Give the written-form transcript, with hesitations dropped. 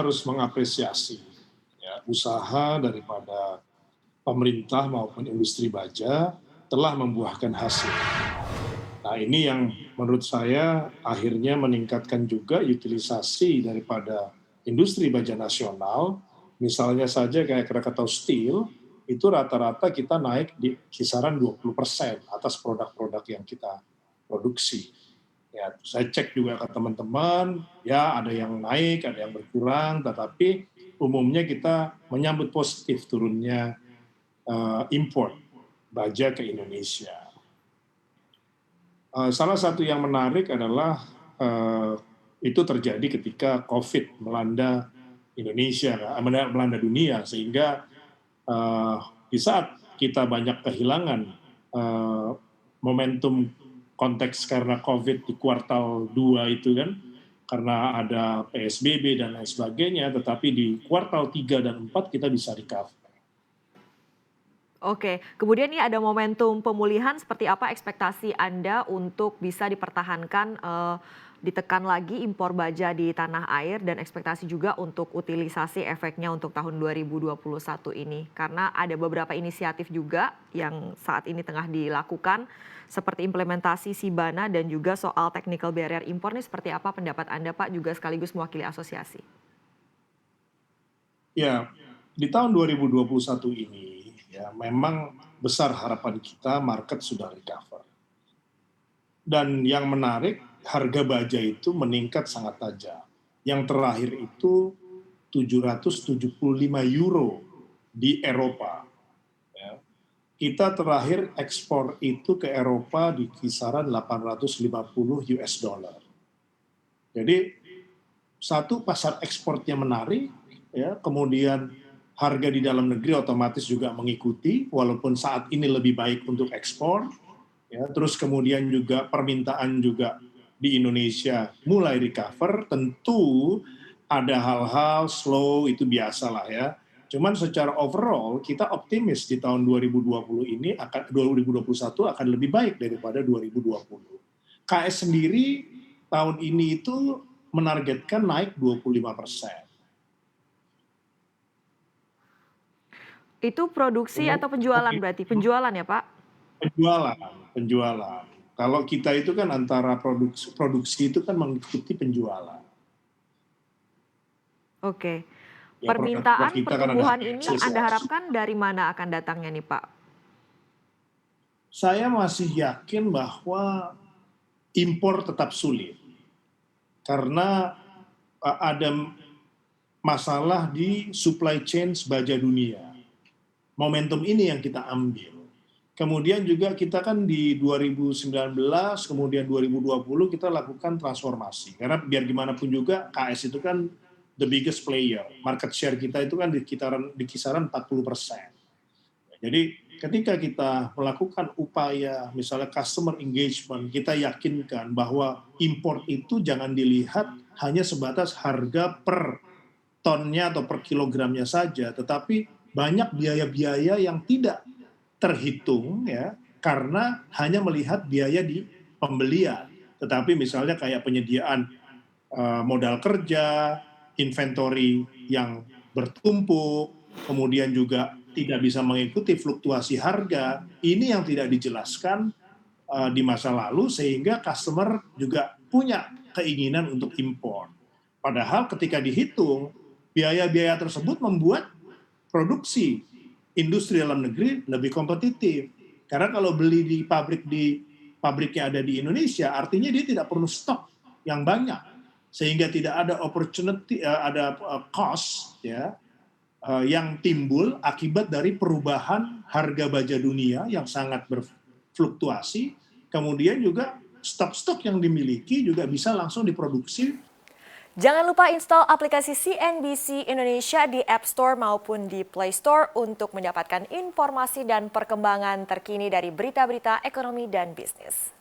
harus mengapresiasi ya, usaha daripada pemerintah maupun industri baja telah membuahkan hasil. Nah, ini yang menurut saya akhirnya meningkatkan juga utilisasi daripada industri baja nasional. Misalnya saja kayak Krakatau Steel, itu rata-rata kita naik di kisaran 20% atas produk-produk yang kita produksi. Ya, saya cek juga ke teman-teman, ya ada yang naik, ada yang berkurang, tetapi umumnya kita menyambut positif turunnya import baja ke Indonesia. Salah satu yang menarik adalah itu terjadi ketika COVID melanda Indonesia, melanda dunia, sehingga di saat kita banyak kehilangan momentum konteks karena COVID di kuartal 2 itu kan, karena ada PSBB dan lain sebagainya, tetapi di kuartal 3 dan 4 kita bisa recover. Oke, kemudian nih ada momentum pemulihan seperti apa ekspektasi Anda untuk bisa dipertahankan, ditekan lagi impor baja di tanah air dan ekspektasi juga untuk utilisasi efeknya untuk tahun 2021 ini? Karena ada beberapa inisiatif juga yang saat ini tengah dilakukan seperti implementasi Sibana dan juga soal technical barrier impor nih seperti apa pendapat Anda Pak juga sekaligus mewakili asosiasi? Ya, di tahun 2021 ini ya memang besar harapan kita market sudah recover. Dan yang menarik, harga baja itu meningkat sangat tajam. Yang terakhir itu 775 euro di Eropa. Ya. Kita terakhir ekspor itu ke Eropa di kisaran 850 US dollar. Jadi satu pasar ekspornya menarik, ya, kemudian harga di dalam negeri otomatis juga mengikuti, walaupun saat ini lebih baik untuk ekspor, ya, terus kemudian juga permintaan juga di Indonesia mulai recover, tentu ada hal-hal slow itu biasalah ya. Cuman secara overall kita optimis di tahun 2020 ini 2021 akan lebih baik daripada 2020. KS sendiri tahun ini itu menargetkan naik 25%. Itu produksi atau penjualan berarti? Penjualan ya Pak? Penjualan, penjualan. Kalau kita itu kan antara produksi itu kan mengikuti penjualan. Oke. Ya, produk Permintaan kita kan ada pertumbuhan ini Anda asosiasi. harapkan dari mana akan datangnya nih Pak? Saya masih yakin bahwa impor tetap sulit karena ada masalah di supply chain baja dunia. Momentum ini yang kita ambil. Kemudian juga kita kan di 2019, kemudian 2020 kita lakukan transformasi. Karena biar gimana pun juga KS itu kan the biggest player. Market share kita itu kan di kisaran 40%. Jadi ketika kita melakukan upaya misalnya customer engagement, kita yakinkan bahwa import itu jangan dilihat hanya sebatas harga per tonnya atau per kilogramnya saja, tetapi banyak biaya-biaya yang tidak terhitung ya karena hanya melihat biaya di pembelian. Tetapi misalnya kayak penyediaan modal kerja, inventory yang bertumpuk, kemudian juga tidak bisa mengikuti fluktuasi harga, ini yang tidak dijelaskan di masa lalu sehingga customer juga punya keinginan untuk impor. Padahal ketika dihitung, biaya-biaya tersebut membuat produksi industri dalam negeri lebih kompetitif. Karena kalau beli di pabriknya ada di Indonesia, artinya dia tidak perlu stok yang banyak, sehingga tidak ada opportunity, ada cost ya yang timbul akibat dari perubahan harga baja dunia yang sangat berfluktuasi. Kemudian juga stok-stok yang dimiliki juga bisa langsung diproduksi. Jangan lupa install aplikasi CNBC Indonesia di App Store maupun di Play Store untuk mendapatkan informasi dan perkembangan terkini dari berita-berita ekonomi dan bisnis.